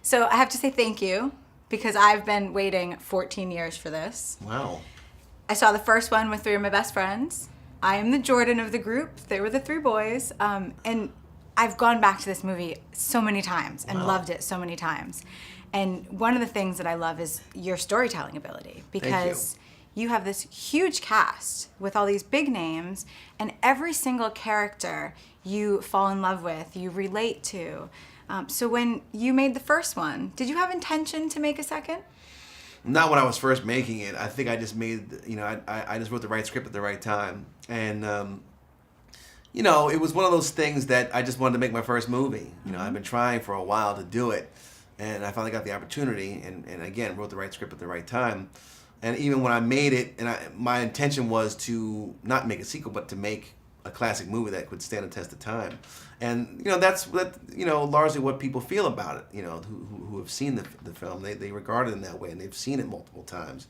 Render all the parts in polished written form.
So I have to say thank you, because I've been waiting 14 years for this. Wow. I saw the first one with three of my best friends. I am the Jordan of the group. They were the three boys. And I've gone back to this movie so many times and loved it so many times. And one of the things that I love is your storytelling ability, because you have this huge cast with all these big names, and every single character you fall in love with, you relate to. So when you made the first one, did you have intention to make a second? Not when I was first making it. I think I just made, I just wrote the right script at the right time. And, it was one of those things that I just wanted to make my first movie. I've been trying for a while to do it, and I finally got the opportunity, and again, wrote the right script at the right time. And even when I made it, and my intention was to not make a sequel, but to make a classic movie that could stand the test of time. And that's largely what people feel about it. Who have seen the film, they regard it in that way, and they've seen it multiple times.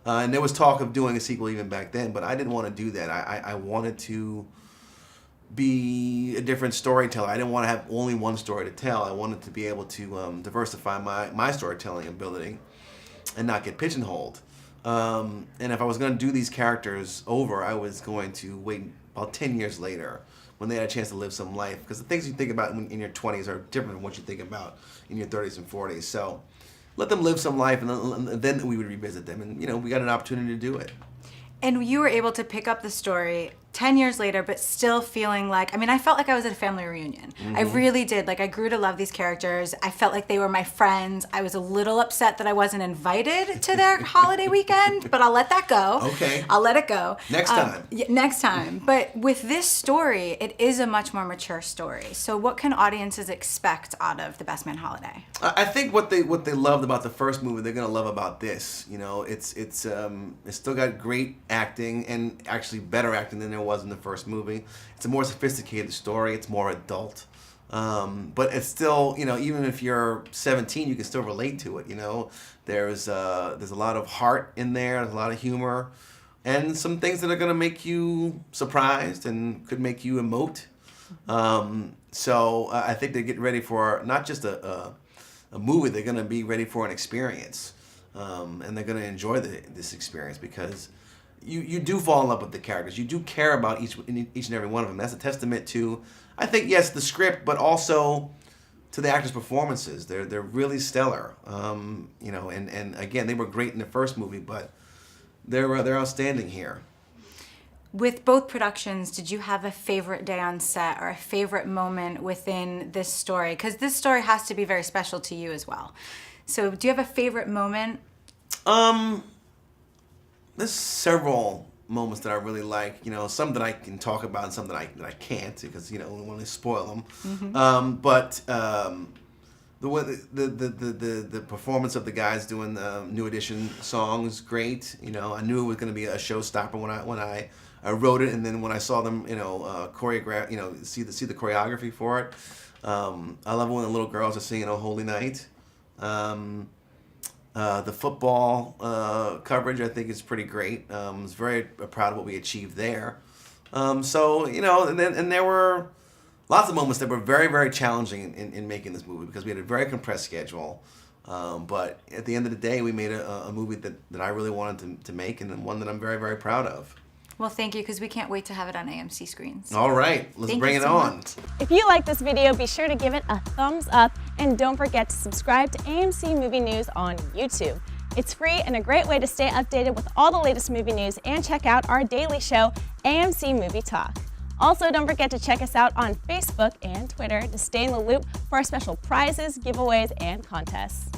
And there was talk of doing a sequel even back then, but I didn't want to do that. I wanted to be a different storyteller. I didn't want to have only one story to tell. I wanted to be able to diversify my storytelling ability and not get pigeonholed. And if I was going to do these characters over, I was going to wait about 10 years later, when they had a chance to live some life. Because the things you think about in your 20s are different from what you think about in your 30s and 40s. So let them live some life, and then we would revisit them. And, we got an opportunity to do it. And you were able to pick up the story 10 years later, but still feeling like, I felt like I was at a family reunion. Mm-hmm. I really did. Like, I grew to love these characters. I felt like they were my friends. I was a little upset that I wasn't invited to their holiday weekend, but I'll let that go. Okay. I'll let it go. Next time. Next time. But with this story, it is a much more mature story. So what can audiences expect out of The Best Man Holiday? I think what they loved about the first movie, they're gonna love about this. It's still got great acting, and actually better acting than there was in the first movie. It's a more sophisticated story. It's more adult. But it's still, even if you're 17, you can still relate to it. There's a lot of heart in there. There's a lot of humor, and some things that are going to make you surprised and could make you emote. So I think they're getting ready for not just a movie. They're going to be ready for an experience, and they're going to enjoy this experience, because you do fall in love with the characters. You do care about each and every one of them. That's a testament to, I think, yes, the script, but also to the actors' performances. They're really stellar. And again, they were great in the first movie, but they're outstanding here. With both productions, did you have a favorite day on set or a favorite moment within this story? Because this story has to be very special to you as well. So do you have a favorite moment? There's several moments that I really like. Some that I can talk about, and some that I can't, because we want to spoil them. Mm-hmm. But the performance of the guys doing the New Edition songs, great. I knew it was going to be a showstopper when I wrote it, and then when I saw them, choreograph, see the choreography for it. I love when the little girls are singing "Oh Holy Night." The football coverage, I think, is pretty great. I was very proud of what we achieved there. And there were lots of moments that were very, very challenging in making this movie, because we had a very compressed schedule. But at the end of the day, we made a movie that I really wanted to make, and one that I'm very, very proud of. Well, thank you, because we can't wait to have it on AMC screens. All right, let's bring it on. If you like this video, be sure to give it a thumbs up, and don't forget to subscribe to AMC Movie News on YouTube. It's free and a great way to stay updated with all the latest movie news, and check out our daily show, AMC Movie Talk. Also, don't forget to check us out on Facebook and Twitter to stay in the loop for our special prizes, giveaways, and contests.